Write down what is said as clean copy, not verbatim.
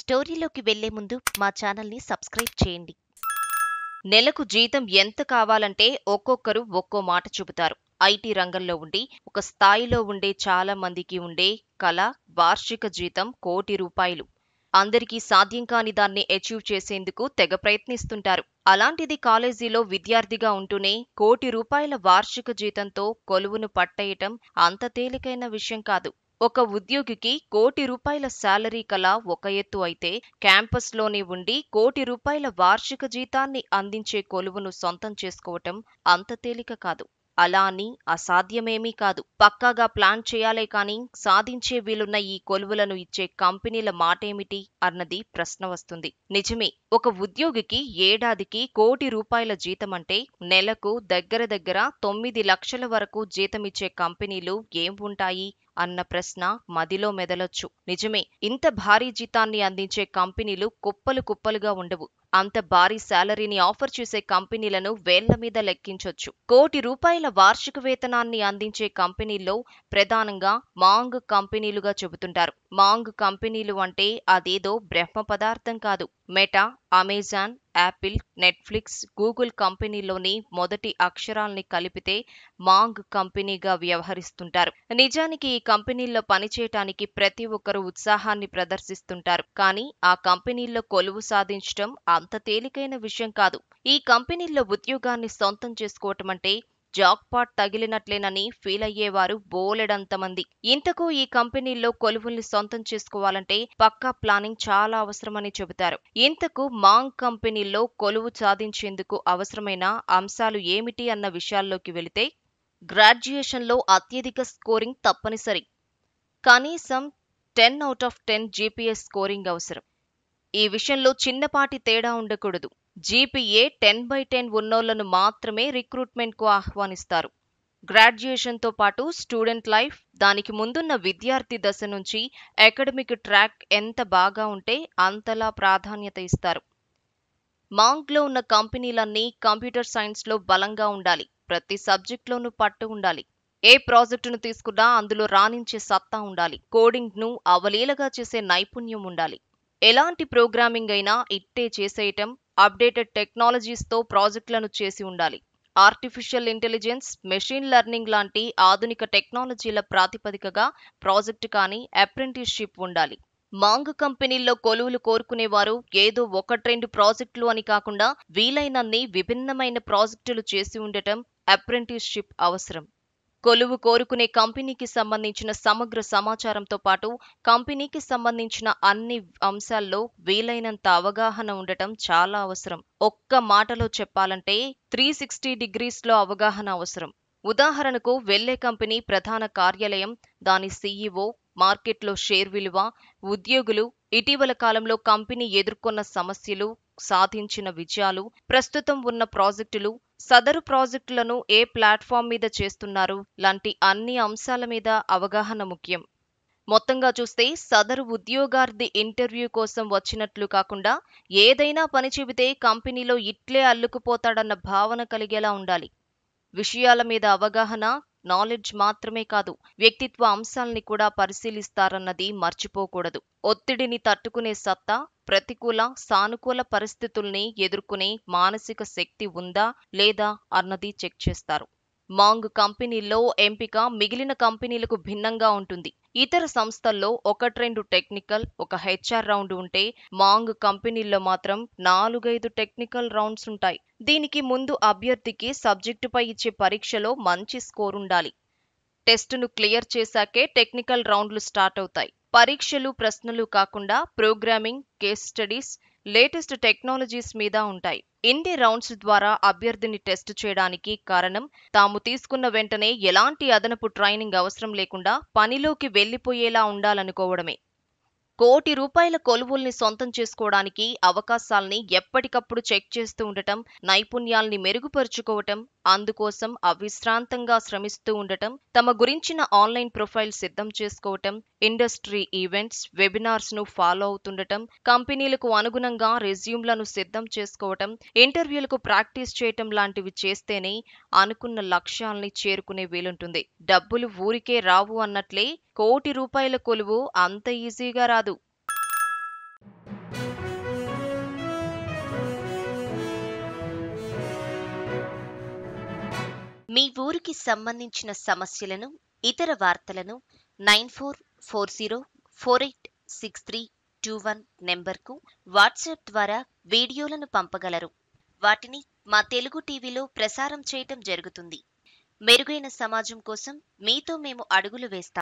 స్టోరీలోకి వెళ్లే ముందు మా ఛానల్ని సబ్స్క్రైబ్ చేయండి. నెలకు జీతం ఎంత కావాలంటే ఒక్కొక్కరు ఒక్కో మాట చెబుతారు. ఐటీ రంగంలో ఉండి ఒక స్థాయిలో ఉండే చాలా మందికి ఉండే కల వార్షిక జీతం ₹1,00,00,000. అందరికీ సాధ్యం కాని దాన్ని అచీవ్ చేసేందుకు తెగ ప్రయత్నిస్తుంటారు. అలాంటిది కాలేజీలో విద్యార్థిగా ఉంటూనే ₹1,00,00,000 వార్షిక జీతంతో కొలువును పట్టేయటం అంత తేలికైన విషయం కాదు. ఒక ఉద్యోగికి ₹1,00,00,000 శాలరీ కల ఒక ఎత్తు అయితే, క్యాంపస్లోనే ఉండి ₹1,00,00,000 వార్షిక జీతాన్ని అందించే కొలువును సొంతం చేసుకోవటం అంత తేలిక కాదు. అలా అని అసాధ్యమేమీ కాదు. పక్కాగా ప్లాన్ చేయాలే కానీ సాధించే వీలున్న ఈ కొలువులను ఇచ్చే కంపెనీల మాటేమిటి అన్నది ప్రశ్న వస్తుంది. నిజమే, ఒక ఉద్యోగికి ఏడాదికి ₹1,00,00,000 జీతమంటే నెలకు దగ్గర దగ్గర 9 లక్షల వరకు జీతమిచ్చే కంపెనీలు ఏం ఉంటాయి అన్న ప్రశ్న మదిలో మెదలొచ్చు. నిజమే, ఇంత భారీ జీతాన్ని అందించే కంపెనీలు కుప్పలు కుప్పలుగా ఉండవు. అంత భారీ శాలరీని ఆఫర్ చేసే కంపెనీలను వేళ్ల మీద లెక్కించొచ్చు. ₹1,00,00,000 వార్షిక వేతనాన్ని అందించే కంపెనీల్లో ప్రధానంగా మాంగ్ కంపెనీలుగా చెబుతుంటారు. మాంగ్ కంపెనీలు అంటే అదేదో బ్రహ్మ పదార్థం కాదు. Meta, Amazon, Apple, Netflix, Google కంపెనీలోని మొదటి అక్షరాల్ని కలిపితే మాంగ్ కంపెనీగా వ్యవహరిస్తుంటారు. నిజానికి ఈ కంపెనీల్లో పనిచేయటానికి ప్రతి ఒక్కరూ ఉత్సాహాన్ని ప్రదర్శిస్తుంటారు. కానీ ఆ కంపెనీల్లో కొలువు సాధించటం అంత తేలికైన విషయం కాదు. ఈ కంపెనీల్లో ఉద్యోగాన్ని సొంతం చేసుకోవటమంటే జాక్పాట్ తగిలినట్లేనని ఫీల్ అయ్యేవారు బోలెడంతమంది. ఇంతకు ఈ కంపెనీల్లో కొలువుల్ని సొంతం చేసుకోవాలంటే పక్కా ప్లానింగ్ చాలా అవసరమని చెబుతారు. ఇంతకు మాంగ్ కంపెనీల్లో కొలువు సాధించేందుకు అవసరమైన అంశాలు ఏమిటి అన్న విషయాల్లోకి వెళితే, గ్రాడ్యుయేషన్లో అత్యధిక స్కోరింగ్ తప్పనిసరి. కనీసం 10/10 జీపీఏ స్కోరింగ్ అవసరం. ఈ విషయంలో చిన్నపాటి తేడా ఉండకూడదు. జీపీఏ 10/10 ఉన్నోళ్లను మాత్రమే రిక్రూట్మెంట్కు ఆహ్వానిస్తారు. గ్రాడ్యుయేషన్తో పాటు స్టూడెంట్ లైఫ్, దానికి ముందున్న విద్యార్థి దశ నుంచి అకాడమిక్ ట్రాక్ ఎంత బాగా ఉంటే అంతలా ప్రాధాన్యత ఇస్తారు. మాంగ్లో ఉన్న కంపెనీలన్నీ కంప్యూటర్ సైన్స్లో బలంగా ఉండాలి. ప్రతి సబ్జెక్టులోనూ పట్టు ఉండాలి. ఏ ప్రాజెక్టును తీసుకున్నా అందులో రాణించే సత్తా ఉండాలి. కోడింగ్ను అవలీలగా చేసే నైపుణ్యం ఉండాలి. ఎలాంటి ప్రోగ్రామింగ్ అయినా ఇట్టే చేసేయటం, అప్డేటెడ్ టెక్నాలజీస్తో ప్రాజెక్టులను చేసి ఉండాలి. ఆర్టిఫిషియల్ ఇంటెలిజెన్స్, మెషిన్ లెర్నింగ్ లాంటి ఆధునిక టెక్నాలజీల ప్రాతిపదికగా ప్రాజెక్టు కానీ అప్రెంటిస్షిప్ ఉండాలి. మాంగ్ కంపెనీల్లో కొలువులు కోరుకునేవారు ఏదో 1-2 ప్రాజెక్టులు అని కాకుండా వీలైనన్ని విభిన్నమైన ప్రాజెక్టులు చేసి ఉండటం అప్రెంటిస్షిప్ అవసరం. కొలువు కోరుకునే కంపెనీకి సంబంధించిన సమగ్ర సమాచారంతో పాటు కంపెనీకి సంబంధించిన అన్ని అంశాల్లో వీలైనంత అవగాహన ఉండటం చాలా అవసరం. ఒక్క మాటలో చెప్పాలంటే 360 డిగ్రీస్లో అవగాహన అవసరం. ఉదాహరణకు వెళ్లే కంపెనీ ప్రధాన కార్యాలయం, దాని సీఈఓ, మార్కెట్లో షేర్ విలువ, ఉద్యోగులు, ఇటీవల కాలంలో కంపెనీ ఎదుర్కొన్న సమస్యలు, సాధించిన విజయాలు, ప్రస్తుతం ఉన్న ప్రాజెక్టులు, సదరు ప్రాజెక్టులను ఏ ప్లాట్ఫామ్ మీద చేస్తున్నారు లాంటి అన్ని అంశాల మీద అవగాహన ముఖ్యం. మొత్తంగా చూస్తే సదరు ఉద్యోగార్థి ఇంటర్వ్యూ కోసం వచ్చినట్లు కాకుండా ఏదైనా పని చెబితే కంపెనీలో ఇట్లే అల్లుకుపోతాడన్న భావన కలిగేలా ఉండాలి. విషయాల మీద అవగాహన, నాలెడ్జ్ మాత్రమే కాదు, వ్యక్తిత్వ అంశాల్ని కూడా పరిశీలిస్తారన్నది మర్చిపోకూడదు. ఒత్తిడిని తట్టుకునే సత్తా, ప్రతికూల, సానుకూల పరిస్థితుల్ని ఎదుర్కొనే మానసిక శక్తి ఉందా లేదా అన్నది చెక్ చేస్తారు. మాంగ్ కంపెనీల్లో ఎంపిక మిగిలిన కంపెనీలకు భిన్నంగా ఉంటుంది. ఇతర సంస్థల్లో 1-2 టెక్నికల్, ఒక హెచ్ఆర్ రౌండ్ ఉంటే మాంగ్ కంపెనీల్లో మాత్రం 4-5 టెక్నికల్ రౌండ్స్ ఉంటాయి. దీనికి ముందు అభ్యర్థికి సబ్జెక్టుపై ఇచ్చే పరీక్షలో మంచి స్కోర్ ఉండాలి. టెస్టును క్లియర్ చేశాకే టెక్నికల్ రౌండ్లు స్టార్ట్ అవుతాయి. పరీక్షలు, ప్రశ్నలు కాకుండా programming, case studies, latest technologies మీద ఉంటాయి. ఇన్ని రౌండ్స్ ద్వారా అభ్యర్థిని టెస్ట్ చేయడానికి కారణం, తాము తీసుకున్న వెంటనే ఎలాంటి అదనపు ట్రైనింగ్ అవసరం లేకుండా పనిలోకి వెళ్లిపోయేలా ఉండాలనుకోవడమే. ₹1,00,00,000 కొలువుల్ని సొంతం చేసుకోవడానికి అవకాశాల్ని ఎప్పటికప్పుడు చెక్ చేస్తూ ఉండటం, నైపుణ్యాల్ని మెరుగుపరుచుకోవటం, అందుకోసం అవిశ్రాంతంగా శ్రమిస్తూ ఉండటం, తమ గురించిన ఆన్లైన్ ప్రొఫైల్ సిద్ధం చేసుకోవటం, ఇండస్ట్రీ ఈవెంట్స్, వెబినార్స్ ను ఫాలో అవుతుండటం, కంపెనీలకు అనుగుణంగా రెజ్యూమ్లను సిద్ధం చేసుకోవటం, ఇంటర్వ్యూలకు ప్రాక్టీస్ చేయటం లాంటివి చేస్తేనే అనుకున్న లక్ష్యాల్ని చేరుకునే వీలుంటుంది. డబ్బులు ఊరికే రావు అన్నట్లే ₹1,00,00,000 కొలువు అంత ఈజీగా రాదు. మీ ఊరికి సంబంధించిన సమస్యలను, ఇతర వార్తలను 9440486321 నెంబర్కు వాట్సాప్ ద్వారా వీడియోలను పంపగలరు. వాటిని మా తెలుగు టీవీలో ప్రసారం చేయటం జరుగుతుంది. మెరుగైన సమాజం కోసం మీతో మేము అడుగులు వేస్తాం.